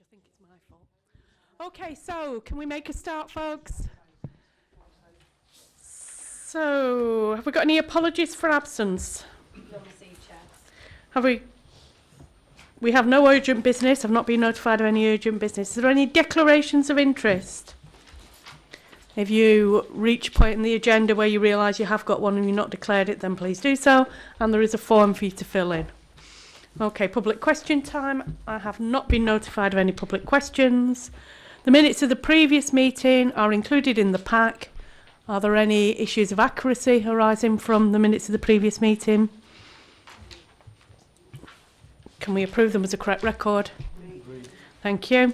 I think it's my fault. Okay, so can we make a start, folks? So, have we got any apologies for absence? Have we? We have no urgent business. I've not been notified of any urgent business. Is there any declarations of interest? If you reach a point in the agenda where you realise you have got one and you've not declared it, then please do so. And there is a form for you to fill in. Okay, public question time. I have not been notified of any public questions. The minutes of the previous meeting are included in the pack. Are there any issues of accuracy arising from the minutes of the previous meeting? Can we approve them as a correct record? Agreed. Thank you.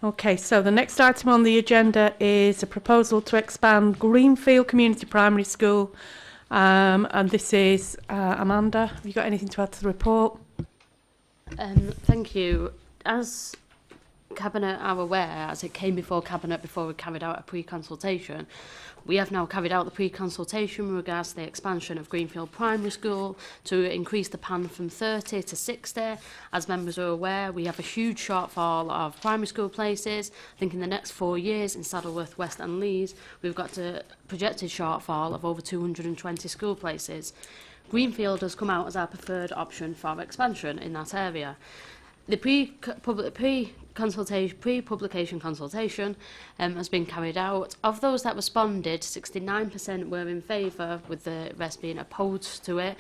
Okay, so the next item on the agenda is a proposal to expand Greenfield Community Primary School. And this is Amanda. Have you got anything to add to the report? Thank you. As Cabinet are aware, as it came before Cabinet before we carried out a pre-consultation, we have now carried out the pre-consultation with regards to the expansion of Greenfield Primary School to increase the PAN from 30 to 60. As members are aware, we have a huge shortfall of primary school places. I think in the next 4 years in Saddleworth, West and Lees, we've got a projected shortfall of over 220 school places. Greenfield has come out as our preferred option for expansion in that area. The pre-publication consultation has been carried out. Of those that responded, 69% were in favour, with the rest being opposed to it.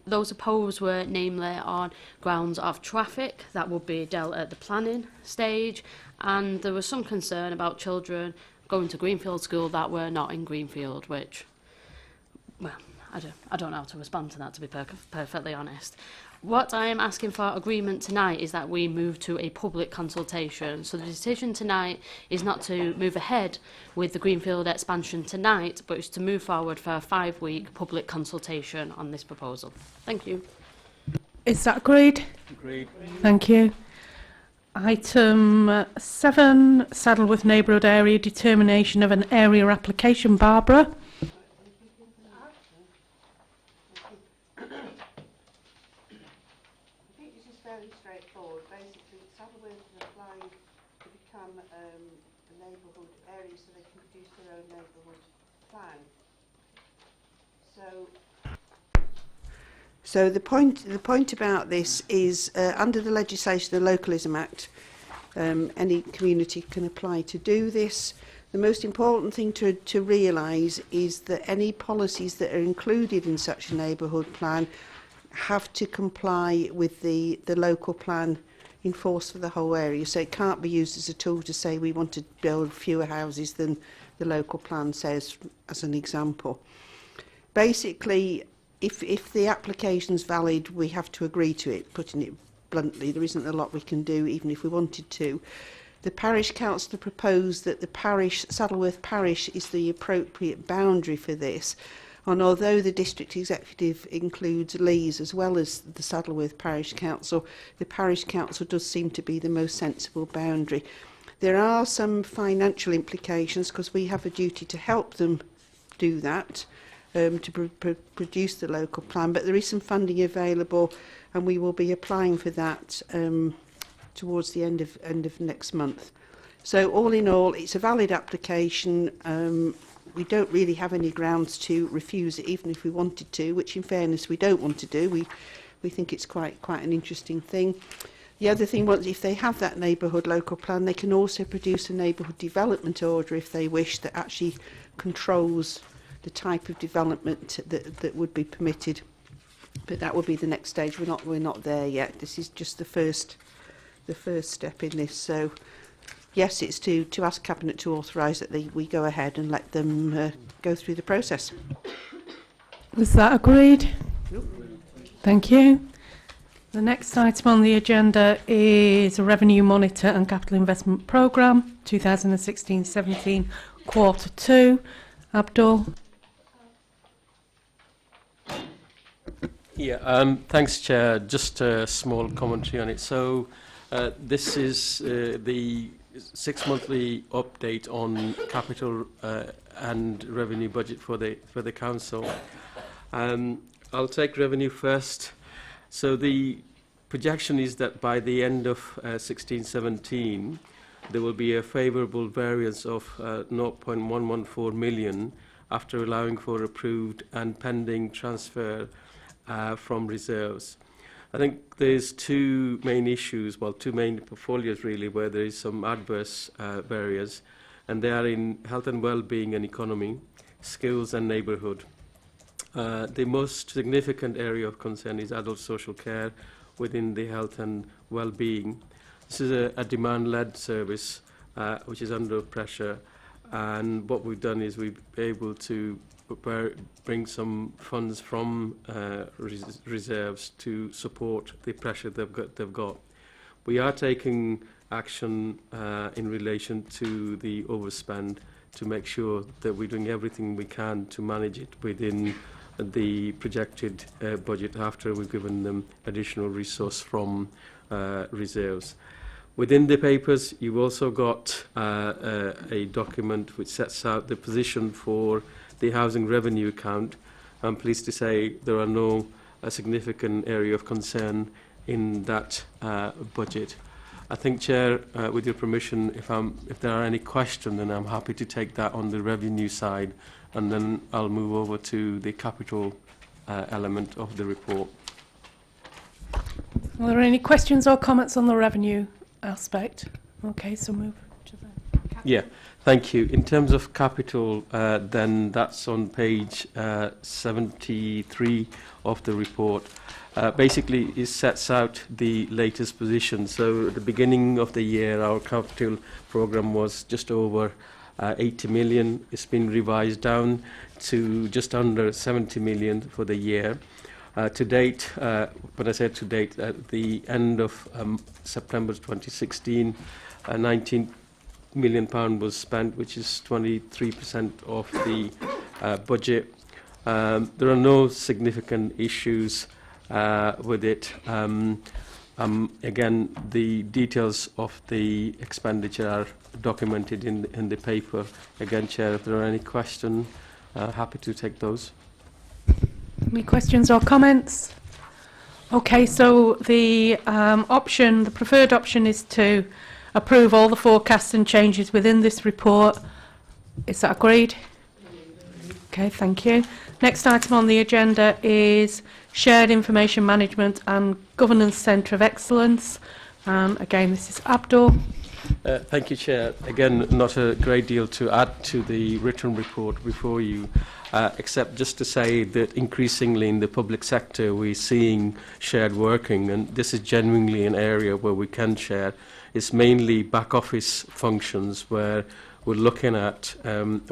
Those opposed were namely on grounds of traffic that would be dealt at the planning stage, and there was some concern about children going to Greenfield School that were not in Greenfield, which, well, I don't know how to respond to that, to be perfectly honest. What I am asking for agreement tonight is that we move to a public consultation. So the decision tonight is not to move ahead with the Greenfield expansion tonight, but it's to move forward for a 5-week public consultation on this proposal. Thank you. Is that agreed? Agreed. Thank you. Item 7, Saddleworth Neighbourhood Area Determination of an Area Application. Barbara? So the point about this is under the legislation, the Localism Act, any community can apply to do this. The most important thing to realise is that any policies that are included in such a neighbourhood plan have to comply with the local plan in force for the whole area. So it can't be used as a tool to say we want to build fewer houses than the local plan says, as an example. Basically, if the application's valid, we have to agree to it. Putting it bluntly, there isn't a lot we can do, even if we wanted to. The parish councillor proposed that the parish, Saddleworth Parish, is the appropriate boundary for this. And although the district executive includes Lees as well as the Saddleworth Parish Council, the parish council does seem to be the most sensible boundary. There are some financial implications because we have a duty to help them do that. To produce the local plan, but there is some funding available, and we will be applying for that towards the end of next month. So all in all, it's a valid application. We don't really have any grounds to refuse it, even if we wanted to, which in fairness we don't want to do. We think it's quite an interesting thing. The other thing was, if they have that neighbourhood local plan, they can also produce a neighbourhood development order if they wish, that actually controls the type of development that would be permitted. But that will be the next stage. We're not there yet. This is just the first step in this. So yes, it's to ask Cabinet to authorise that we go ahead and let them go through the process. Was that agreed? Nope. Thank you. The next item on the agenda is a Revenue Monitor and Capital Investment Programme 2016-17 Quarter 2. Abdul? Yeah, thanks, Chair. Just a small commentary on it. So this is the 6-monthly update on capital and revenue budget for the council. I'll take revenue first. So the projection is that by the end of 16-17, there will be a favourable variance of 0.114 million after allowing for approved and pending transfer from reserves. I think there's two main issues, well, two main portfolios really, where there is some adverse variance, and they are in health and well-being and economy, skills and neighbourhood. The most significant area of concern is adult social care within the health and well-being. This is a demand-led service which is under pressure, and what we've done is we've been able to bring some funds from reserves to support the pressure they've got. We are taking action in relation to the overspend to make sure that we're doing everything we can to manage it within the projected budget after we've given them additional resource from reserves. Within the papers, you've also got a document which sets out the position for the housing revenue account. I'm pleased to say there are no significant area of concern in that budget. I think, Chair, with your permission, if there are any questions, then I'm happy to take that on the revenue side, and then I'll move over to the capital element of the report. Are there any questions or comments on the revenue aspect? Okay, so move to the... Yeah, thank you. In terms of capital, then that's on page 73 of the report. Basically, it sets out the latest position. So at the beginning of the year, our capital programme was just over 80 million. It's been revised down to just under 70 million for the year. To date, when I say to date, at the end of September 2016, 19 million pound was spent, which is 23% of the budget. There are no significant issues with it. Again, the details of the expenditure are documented in the paper. Again, Chair, if there are any questions, happy to take those. Any questions or comments? Okay, so the option, the preferred option is to approve all the forecasts and changes within this report. Is that agreed? Okay, thank you. Next item on the agenda is Shared Information Management and Governance Centre of Excellence. Again, this is Abdul. Thank you, Chair. Again, not a great deal to add to the written report before you, except just to say that increasingly in the public sector we're seeing shared working, and this is genuinely an area where we can share. It's mainly back office functions where we're looking at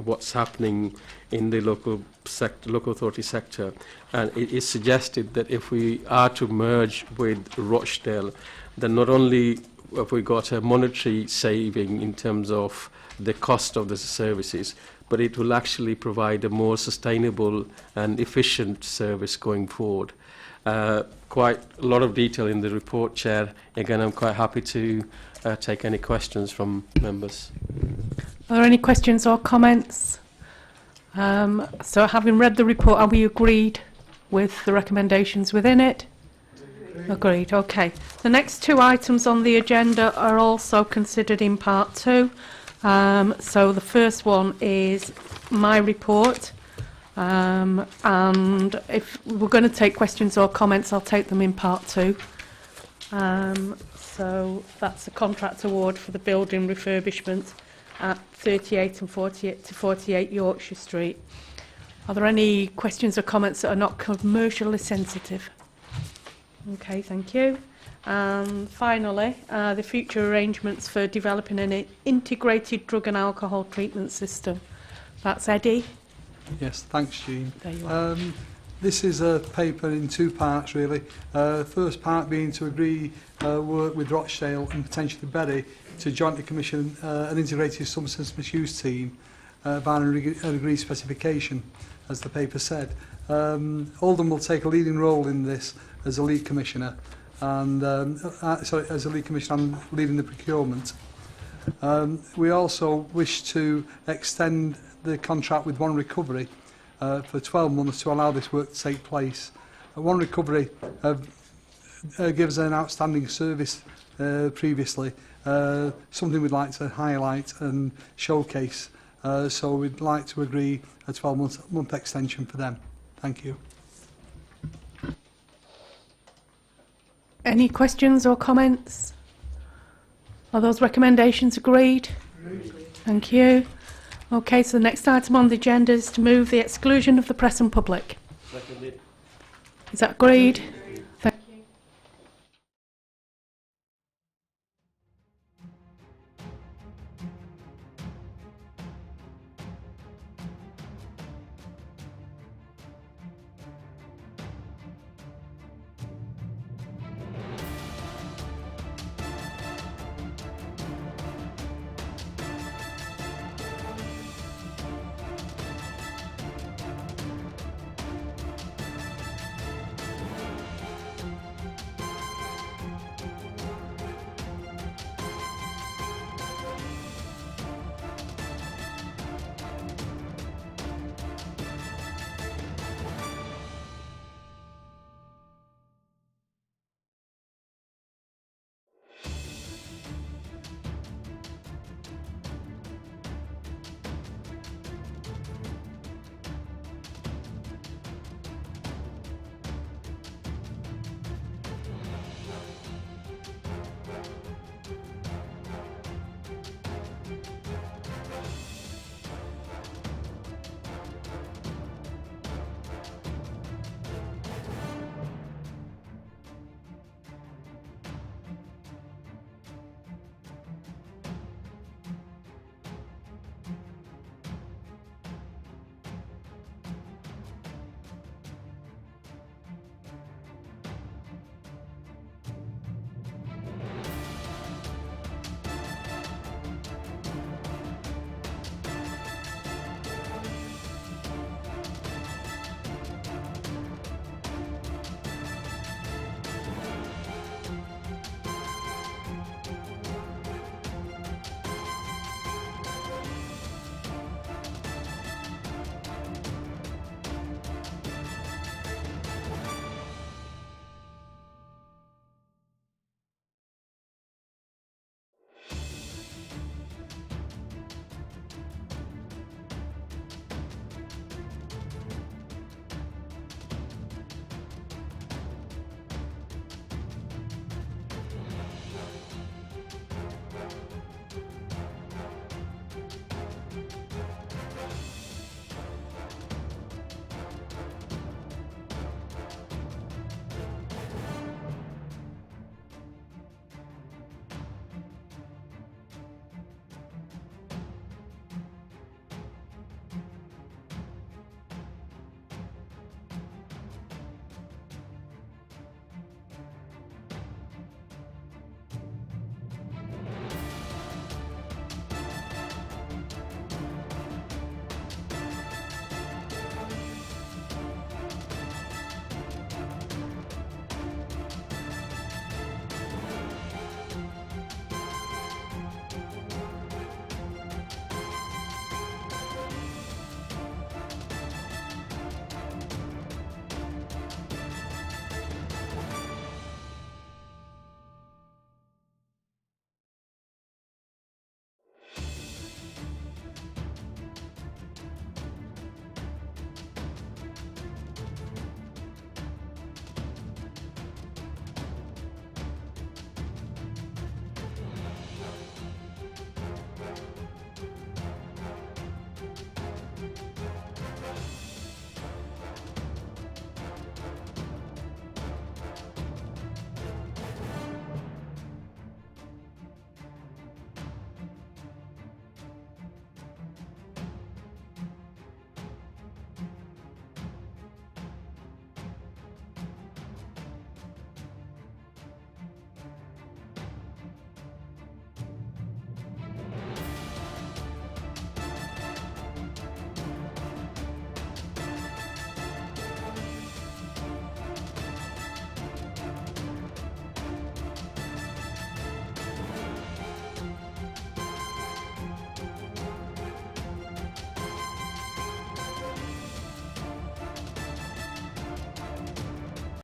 what's happening in the local authority sector, and it is suggested that if we are to merge with Rochdale, then not only have we got a monetary saving in terms of the cost of the services, but it will actually provide a more sustainable and efficient service going forward. Quite a lot of detail in the report, Chair. Again, I'm quite happy to take any questions from members. Are there any questions or comments? So having read the report, are we agreed with the recommendations within it? Agreed, okay. The next two items on the agenda are also considered in part two. So the first one is my report. And if we're going to take questions or comments, I'll take them in part two. So that's a contract award for the building refurbishment at 38 and 48 to 48 Yorkshire Street. Are there any questions or comments that are not commercially sensitive? Okay, thank you. And finally, the future arrangements for developing an integrated drug and alcohol treatment system. That's Eddie. Yes, thanks, Jean. There you are. This is a paper in two parts, really. First part being to agree work with Rochdale and potentially Bury to jointly commission an integrated substance misuse team via an agreed specification, as the paper said. Oldham will take a leading role in this as a lead commissioner, and as a lead commissioner and leading the procurement. We also wish to extend the contract with One Recovery for 12 months to allow this work to take place. One Recovery have gives an outstanding service previously. Something we'd like to highlight and showcase. So we'd like to agree a 12-month extension for them. Thank you. Any questions or comments? Are those recommendations agreed? Thank you. Okay, so the next item on the agenda is to move the exclusion of the press and public. Seconded. Is that agreed?